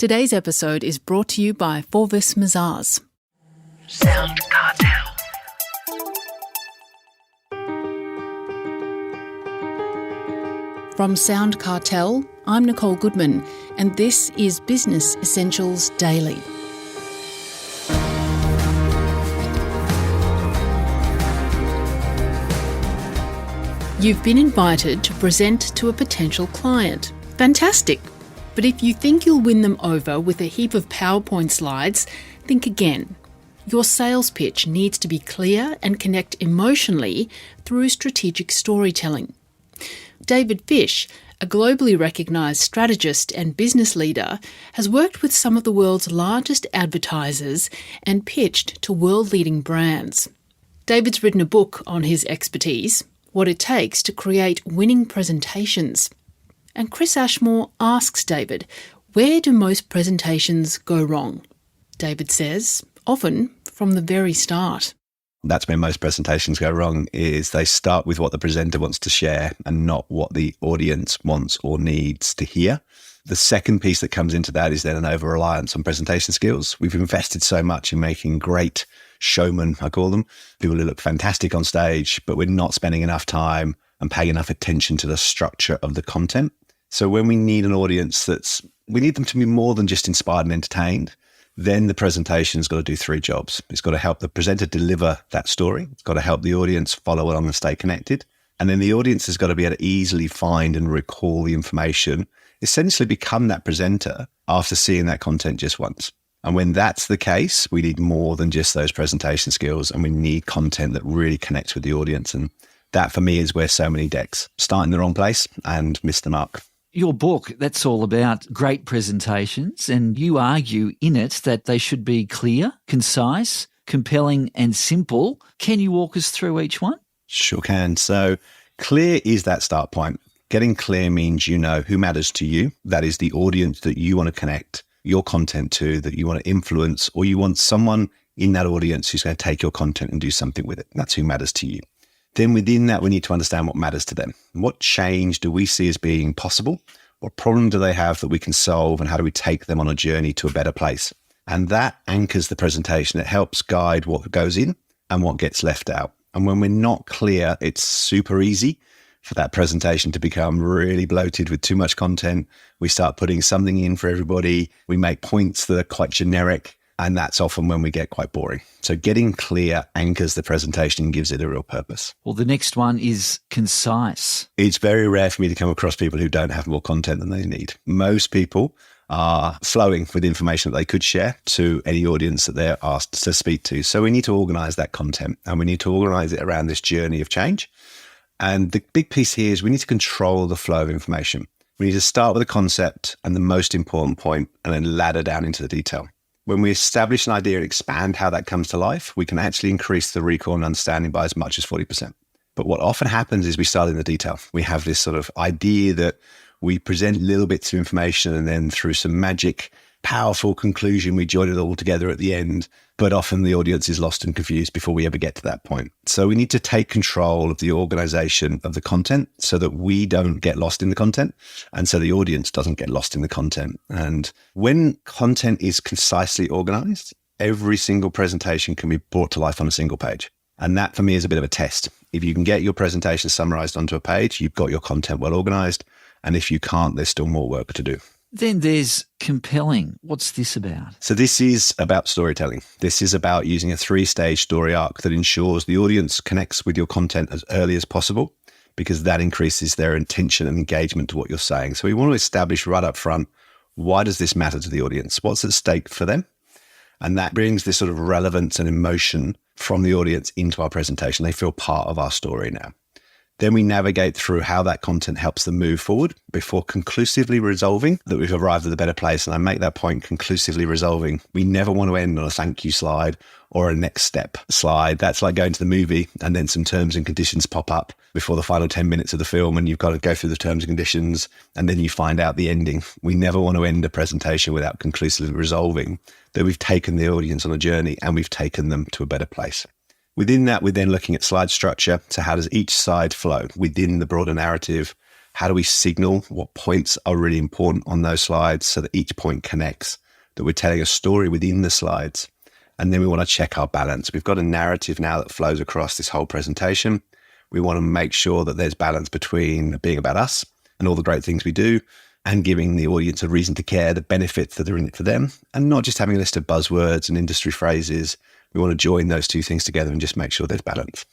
Today's episode is brought to you by Forvis Mazars. SoundCartel. From SoundCartel, I'm Nicole Goodman, and this is Business Essentials Daily. You've been invited to present to a potential client. Fantastic! But if you think you'll win them over with a heap of PowerPoint slides, think again. Your sales pitch needs to be clear and connect emotionally through strategic storytelling. David Fish, a globally recognised strategist and business leader, has worked with some of the world's largest advertisers and pitched to world-leading brands. David's written a book on his expertise, What It Takes to Create Winning Presentations. And Chris Ashmore asks David, where do most presentations go wrong? David says, often from the very start. That's where most presentations go wrong, is they start with what the presenter wants to share and not what the audience wants or needs to hear. The second piece that comes into that is then an over-reliance on presentation skills. We've invested so much in making great showmen, I call them, people who look fantastic on stage, but we're not spending enough time and paying enough attention to the structure of the content. So when we need an audience we need them to be more than just inspired and entertained, then the presentation's got to do three jobs. It's got to help the presenter deliver that story. It's got to help the audience follow along and stay connected. And then the audience has got to be able to easily find and recall the information, essentially become that presenter after seeing that content just once. And when that's the case, we need more than just those presentation skills, and we need content that really connects with the audience. And that, for me, is where so many decks start in the wrong place and miss the mark. Your book, that's all about great presentations, and you argue in it that they should be clear, concise, compelling and simple. Can you walk us through each one? Sure can. So clear is that start point. Getting clear means you know who matters to you. That is the audience that you want to connect your content to, that you want to influence, or you want someone in that audience who's going to take your content and do something with it. That's who matters to you. Then within that, we need to understand what matters to them. What change do we see as being possible? What problem do they have that we can solve? And how do we take them on a journey to a better place? And that anchors the presentation. It helps guide what goes in and what gets left out. And when we're not clear, it's super easy for that presentation to become really bloated with too much content. We start putting something in for everybody. We make points that are quite generic. And that's often when we get quite boring. So getting clear anchors the presentation and gives it a real purpose. Well, the next one is concise. It's very rare for me to come across people who don't have more content than they need. Most people are flowing with information that they could share to any audience that they're asked to speak to. So we need to organize that content, and we need to organize it around this journey of change. And the big piece here is we need to control the flow of information. We need to start with a concept and the most important point, and then ladder down into the detail. When we establish an idea and expand how that comes to life, we can actually increase the recall and understanding by as much as 40%. But what often happens is we start in the detail. We have this sort of idea that we present little bits of information, and then through some magic, powerful conclusion, we join it all together at the end. But often the audience is lost and confused before we ever get to that point. So we need to take control of the organization of the content so that we don't get lost in the content, and so the audience doesn't get lost in the content. And when content is concisely organized, every single presentation can be brought to life on a single page. And that, for me, is a bit of a test. If you can get your presentation summarized onto a page, you've got your content well organized. And if you can't, there's still more work to do. Then there's compelling. What's this about? So this is about storytelling. This is about using a 3-stage story arc that ensures the audience connects with your content as early as possible, because that increases their intention and engagement to what you're saying. So we want to establish right up front, why does this matter to the audience? What's at stake for them? And that brings this sort of relevance and emotion from the audience into our presentation. They feel part of our story now. Then we navigate through how that content helps them move forward before conclusively resolving that we've arrived at a better place. And I make that point, conclusively resolving. We never want to end on a thank you slide or a next step slide. That's like going to the movie and then some terms and conditions pop up before the final 10 minutes of the film, and you've got to go through the terms and conditions, and then you find out the ending. We never want to end a presentation without conclusively resolving that we've taken the audience on a journey and we've taken them to a better place. Within that, we're then looking at slide structure. So how does each side flow within the broader narrative? How do we signal what points are really important on those slides so that each point connects, that we're telling a story within the slides? And then we want to check our balance. We've got a narrative now that flows across this whole presentation. We want to make sure that there's balance between being about us and all the great things we do and giving the audience a reason to care, the benefits that are in it for them, and not just having a list of buzzwords and industry phrases. We want to join those two things together and just make sure there's balance.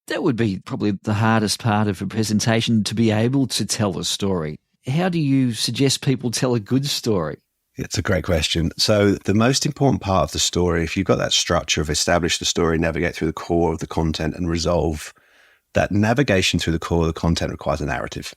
That would be probably the hardest part of a presentation, to be able to tell a story. How do you suggest people tell a good story? It's a great question. So the most important part of the story, if you've got that structure of establish the story, navigate through the core of the content and resolve, that navigation through the core of the content requires a narrative.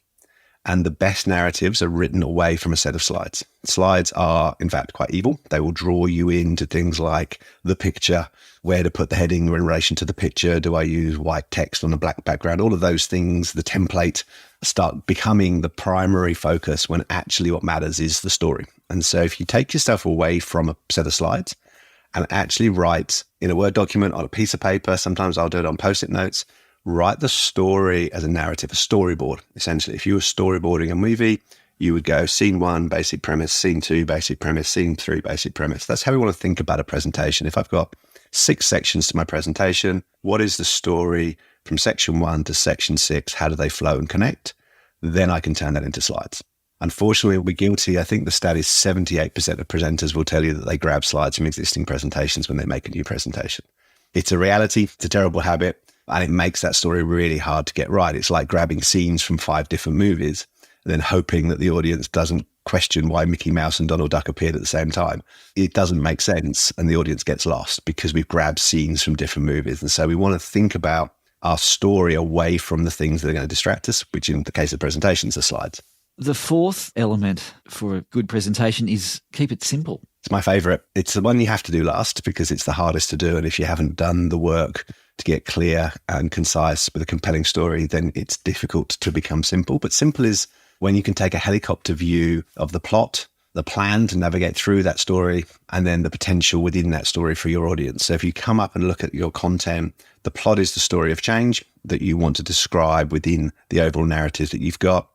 And the best narratives are written away from a set of slides. Slides are, in fact, quite evil. They will draw you into things like the picture, where to put the heading in relation to the picture. Do I use white text on a black background? All of those things, the template, start becoming the primary focus when actually what matters is the story. And so if you take yourself away from a set of slides and actually write in a Word document, on a piece of paper, sometimes I'll do it on Post-it notes, write the story as a narrative, a storyboard, essentially. If you were storyboarding a movie, you would go scene 1, basic premise, scene 2, basic premise, scene 3, basic premise. That's how we want to think about a presentation. If I've got 6 sections to my presentation, what is the story from section 1 to section 6? How do they flow and connect? Then I can turn that into slides. Unfortunately, we're guilty. I think the stat is 78% of presenters will tell you that they grab slides from existing presentations when they make a new presentation. It's a reality. It's a terrible habit. And it makes that story really hard to get right. It's like grabbing scenes from 5 different movies and then hoping that the audience doesn't question why Mickey Mouse and Donald Duck appeared at the same time. It doesn't make sense and the audience gets lost because we've grabbed scenes from different movies. And so we want to think about our story away from the things that are going to distract us, which in the case of presentations are slides. The fourth element for a good presentation is keep it simple. It's my favorite. It's the one you have to do last because it's the hardest to do. And if you haven't done the work to get clear and concise with a compelling story, then it's difficult to become simple. But simple is when you can take a helicopter view of the plot, the plan to navigate through that story, and then the potential within that story for your audience. So if you come up and look at your content, the plot is the story of change that you want to describe within the overall narrative that you've got.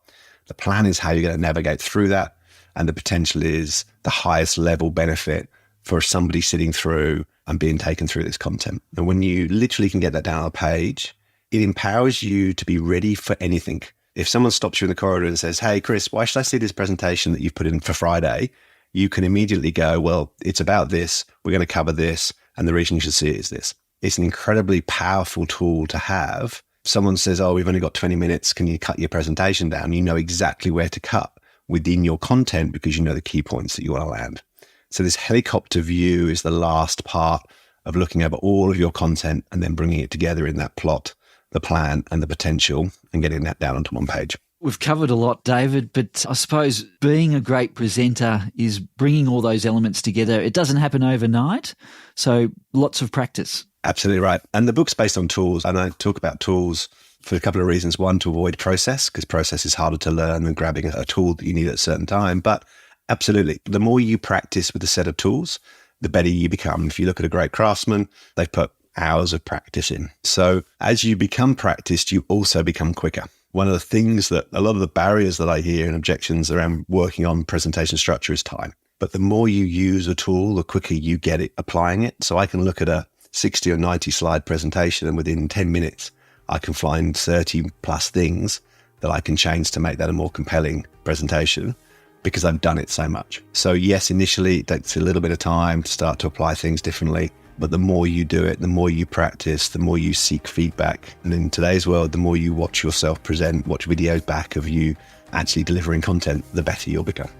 The plan is how you're going to navigate through that. And the potential is the highest level benefit for somebody sitting through and being taken through this content. And when you literally can get that down on a page, it empowers you to be ready for anything. If someone stops you in the corridor and says, hey, Chris, why should I see this presentation that you've put in for Friday? You can immediately go, well, it's about this. We're going to cover this. And the reason you should see it is this. It's an incredibly powerful tool to have. Someone says, oh, we've only got 20 minutes. Can you cut your presentation down? You know exactly where to cut within your content because you know the key points that you want to land. So this helicopter view is the last part of looking over all of your content and then bringing it together in that plot, the plan and the potential and getting that down onto one page. We've covered a lot, David, but I suppose being a great presenter is bringing all those elements together. It doesn't happen overnight, so lots of practice. Absolutely right. And the book's based on tools, and I talk about tools for a couple of reasons. One, to avoid process, because process is harder to learn than grabbing a tool that you need at a certain time. But absolutely, the more you practice with a set of tools, the better you become. If you look at a great craftsman, they've put hours of practice in. So as you become practiced, you also become quicker. One of the things that a lot of the barriers that I hear and objections around working on presentation structure is time. But the more you use a tool, the quicker you get it applying it. So I can look at a 60 or 90 slide presentation and within 10 minutes, I can find 30 plus things that I can change to make that a more compelling presentation because I've done it so much. So yes, initially it takes a little bit of time to start to apply things differently, but the more you do it, the more you practice, the more you seek feedback. And in today's world, the more you watch yourself present, watch videos back of you actually delivering content, the better you'll become.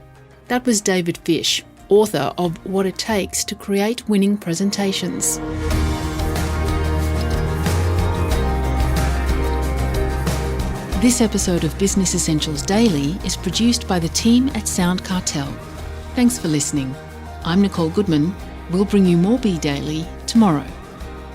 That was David Fish, author of What It Takes to Create Winning Presentations. This episode of Business Essentials Daily is produced by the team at SoundCartel. Thanks for listening. I'm Nicole Goodman. We'll bring you more Be Daily tomorrow.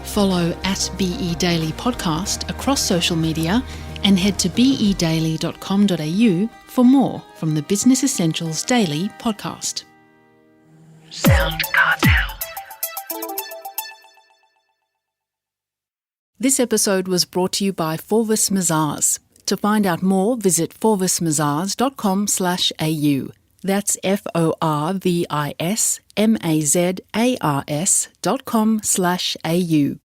Follow @BE Daily Podcast across social media and head to bedaily.com.au for more from the Business Essentials Daily podcast. SoundCartel. This episode was brought to you by Forvis Mazars. To find out more, visit forvismazars.com/au. That's FORVISMAZARS.com/au.